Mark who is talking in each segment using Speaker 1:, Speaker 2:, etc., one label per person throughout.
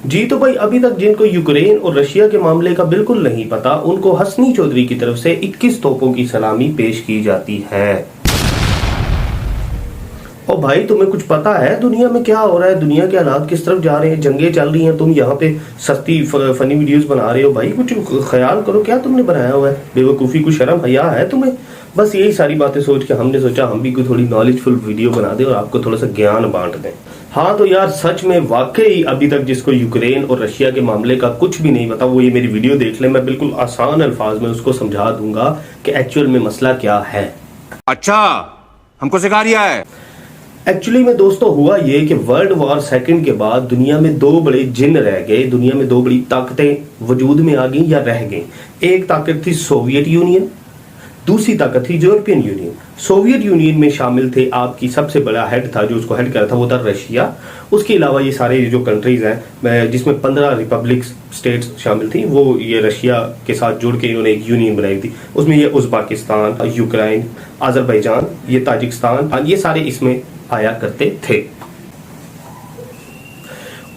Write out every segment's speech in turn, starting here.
Speaker 1: जी तो भाई, अभी तक जिनको यूक्रेन और रशिया के मामले का बिल्कुल नहीं पता, उनको हसनी चौधरी की तरफ से 21 तोपों की सलामी पेश की जाती है। और भाई, तुम्हें कुछ पता है दुनिया में क्या हो रहा है? दुनिया के हालात किस तरफ जा रहे हैं? जंगें चल रही हैं, तुम यहाँ पे सस्ती फनी वीडियोस बना रहे हो। भाई कुछ ख्याल करो, क्या तुमने बनाया हुआ है? बेवकूफ़ी, कुछ शर्म हया है तुम्हें? बस यही सारी बातें सोच के हमने सोचा हम भी कोई थोड़ी नॉलेजफुल वीडियो बना दें और आपको थोड़ा सा ज्ञान बांट दें। हाँ तो यार, सच में वाकई अभी तक जिसको यूक्रेन और रशिया के मामले का कुछ भी नहीं पता, वो ये मेरी वीडियो देख ले। मैं बिल्कुल आसान अल्फाज में उसको समझा दूंगा कि एक्चुअल में मसला क्या है।
Speaker 2: अच्छा, हमको सिखा रिया है।
Speaker 1: एक्चुअली में दोस्तों हुआ ये कि वर्ल्ड वॉर सेकंड के बाद दुनिया में दो बड़े जिन रह गए, दुनिया में दो बड़ी ताकतें वजूद में आ गई या रह गई। एक ताकत थी सोवियत यूनियन, दूसरी ताकत थी यूरोपियन यूनियन। सोवियत यूनियन में शामिल थे, आपकी सबसे बड़ा हेड था जो उसको हेड कर रहा था वो था रशिया। उसके अलावा ये सारे जो कंट्रीज हैं जिसमें 15 रिपब्लिक स्टेट्स शामिल थी, वो ये रशिया के साथ जुड़ के इन्होंने एक यूनियन बनाई थी। उसमें ये उज़्बेकिस्तान, यूक्रेन, अजरबैजान, ये ताजिकिस्तान, ये सारे इसमें आया करते थे।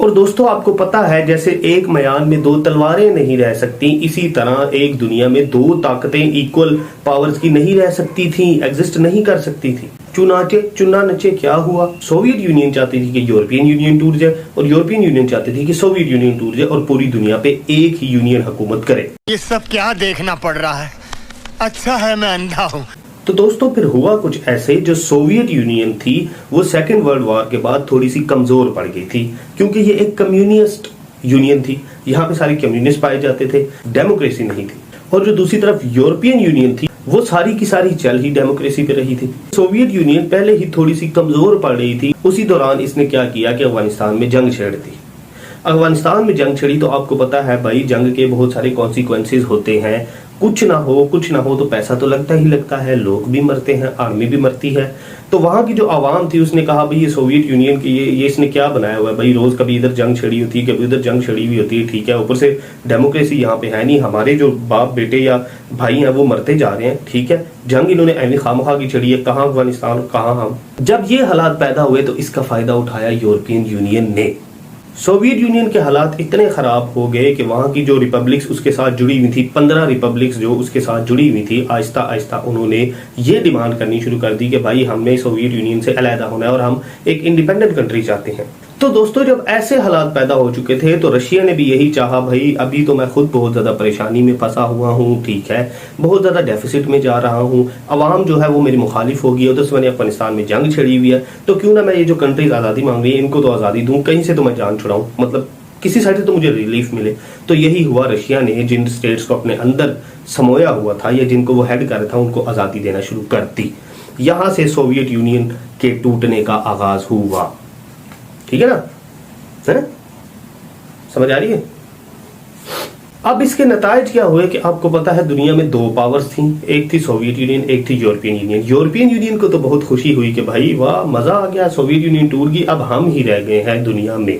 Speaker 1: और दोस्तों आपको पता है, जैसे एक मैदान में दो तलवारें नहीं रह सकती, इसी तरह एक दुनिया में दो ताकतें इक्वल पावर्स की नहीं रह सकती थी, एग्जिस्ट नहीं कर सकती थी। चुना नचे क्या हुआ? सोवियत यूनियन चाहती थी कि यूरोपियन यूनियन टूट जाए और यूरोपियन यूनियन चाहती थी कि सोवियत यूनियन टूट जाए और पूरी दुनिया पे एक ही यूनियन हुकूमत करे।
Speaker 3: ये सब क्या देखना पड़ रहा है? अच्छा है मैं अंधा हूँ।
Speaker 1: तो दोस्तों फिर हुआ कुछ ऐसे, जो सोवियत यूनियन थी वो सेकेंड वर्ल्ड वॉर के बाद थोड़ी सी कमजोर पड़ गई थी, क्योंकि ये एक कम्युनिस्ट यूनियन थी। यहाँ पे सारे कम्युनिस्ट पाए जाते थे, डेमोक्रेसी नहीं थी। और जो दूसरी तरफ यूरोपियन यूनियन थी वो सारी की सारी चल ही डेमोक्रेसी पे रही थी। सोवियत यूनियन पहले ही थोड़ी सी कमजोर पड़ रही थी। उसी दौरान इसने क्या किया कि अफगानिस्तान में जंग छेड़ दी। अफगानिस्तान में जंग छड़ी तो आपको पता है भाई, जंग के बहुत सारे कॉन्सिक्वेंसेज होते हैं। कुछ ना हो तो पैसा तो लगता ही लगता है, लोग भी मरते हैं, आर्मी भी मरती है। तो वहां की जो आवाम थी उसने कहा भाई ये सोवियत यूनियन की ये इसने क्या बनाया हुआ है भाई, रोज कभी इधर जंग छड़ी होती है, कभी उधर जंग छड़ी हुई होती है, ठीक है। ऊपर से डेमोक्रेसी यहाँ पे है नहीं, हमारे जो बाप बेटे या भाई हैं वो मरते जा रहे हैं, ठीक है। जंग इन्होंने ऐवी खामखा की छड़ी है, कहाँ अफगानिस्तान, कहाँ हम। जब ये हालात पैदा हुए तो इसका फायदा उठाया यूरोपियन यूनियन ने। सोवियत यूनियन के हालात इतने खराब हो गए कि वहां की जो रिपब्लिक्स उसके साथ जुड़ी हुई थी, 15 रिपब्लिक्स जो उसके साथ जुड़ी हुई थी, आहिस्ता आहिस्ता उन्होंने ये डिमांड करनी शुरू कर दी कि भाई हमें सोवियत यूनियन से अलहदा होना है और हम एक इंडिपेंडेंट कंट्री चाहते हैं। तो दोस्तों जब ऐसे हालात पैदा हो चुके थे तो रशिया ने भी यही चाहा, भाई अभी तो मैं खुद बहुत ज्यादा परेशानी में फंसा हुआ हूँ, ठीक है, बहुत ज्यादा डेफिसिट में जा रहा हूँ, अवाम जो है वो मेरी मुखालिफ होगी, उधर से मैंने अफगानिस्तान में जंग छड़ी हुई है, तो क्यों ना मैं ये जो कंट्रीज आज़ादी मांग रही है इनको तो आज़ादी दूं, कहीं से तो मैं जान छुड़ाऊं, मतलब किसी साइड से तो मुझे रिलीफ मिले। तो यही हुआ, रशिया ने जिन स्टेट्स को अपने अंदर समोया हुआ था या जिनको वो हेड कर रहा था उनको आज़ादी देना शुरू कर दी। यहाँ से सोवियत यूनियन के टूटने का आगाज हुआ, ठीक है ना, है? समझ आ रही है? अब इसके नतायज क्या हुए कि आपको पता है दुनिया में दो पावर्स थी, एक थी सोवियत यूनियन, एक थी यूरोपियन यूनियन। यूरोपियन यूनियन को तो बहुत खुशी हुई कि भाई वाह मजा आ गया, सोवियत यूनियन टूट गई, अब हम ही रह गए हैं दुनिया में।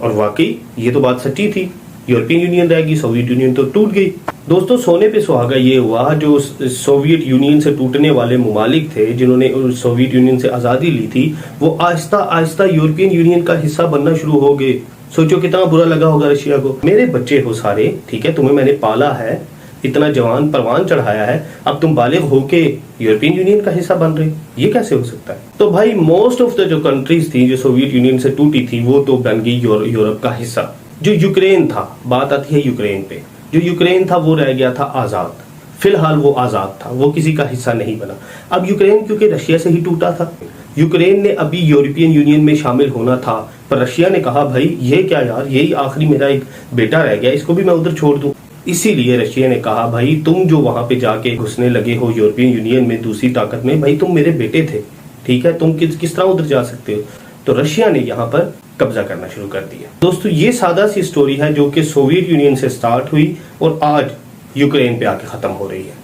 Speaker 1: और वाकई ये तो बात सच्ची थी, यूरोपियन यूनियन रह गई, सोवियत यूनियन तो टूट गई। दोस्तों सोने पे सुहागा ये हुआ, जो सोवियत यूनियन से टूटने वाले मुमालिक थे जिन्होंने सोवियत यूनियन से आज़ादी ली थी, वो आहिस्ता आहिस्ता यूरोपियन यूनियन का हिस्सा बनना शुरू हो गए। सोचो कितना बुरा लगा होगा रशिया को, मेरे बच्चे हो सारे, ठीक है, तुम्हें मैंने पाला है, इतना जवान परवान चढ़ाया है, अब तुम बालिग होके यूरोपियन यूनियन का हिस्सा बन रहे, ये कैसे हो सकता है? तो भाई मोस्ट ऑफ द जो कंट्रीज थी जो सोवियत यूनियन से टूटी थी वो तो बन गई यूरोप का हिस्सा। जो यूक्रेन था, बात आती है यूक्रेन पे, जो यूक्रेन था वो रह गया था आज़ाद। फिलहाल वो आज़ाद था, वो किसी का हिस्सा नहीं बना। अब यूक्रेन क्योंकि रशिया से ही टूटा था, यूक्रेन ने अभी यूरोपियन यूनियन में शामिल होना था, पर रशिया ने कहा भाई ये क्या यार, यही आखिरी मेरा एक बेटा रह गया, इसको भी मैं उधर छोड़ दूं। इसीलिए रशिया ने कहा भाई तुम जो वहां पे जाके घुसने लगे हो यूरोपियन यूनियन में दूसरी ताकत में, भाई तुम मेरे बेटे थे, ठीक है, तुम किस तरह उधर जा सकते हो? तो रशिया ने यहाँ पर कब्जा करना शुरू कर दिया। दोस्तों ये सादा सी स्टोरी है जो कि सोवियत यूनियन से स्टार्ट हुई और आज यूक्रेन पे आके खत्म हो रही है।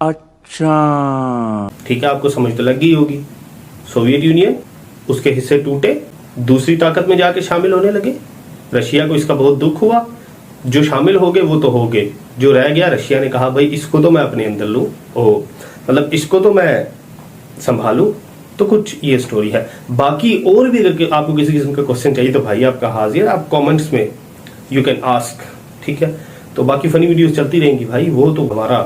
Speaker 2: अच्छा
Speaker 1: ठीक है, आपको समझ तो लग गई होगी। सोवियत यूनियन, उसके हिस्से टूटे, दूसरी ताकत में जाके शामिल होने लगे, रशिया को इसका बहुत दुख हुआ। जो शामिल हो गए वो तो हो गए, जो रह गया रशिया ने कहा भाई इसको तो मैं अपने अंदर लूं, मतलब इसको तो मैं संभालूं, तो कुछ ये स्टोरी है। बाकी और भी अगर आपको किसी किस्म का क्वेश्चन चाहिए तो भाई आपका हाजिर, आप कमेंट्स में यू कैन आस्क, ठीक है। तो बाकी फनी वीडियोस चलती रहेंगी भाई, वो तो हमारा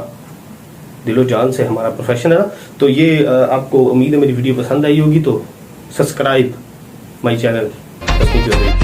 Speaker 1: दिलो जान से हमारा प्रोफेशन है ना। तो ये आपको उम्मीद है मेरी वीडियो पसंद आई होगी, तो सब्सक्राइब माय चैनल।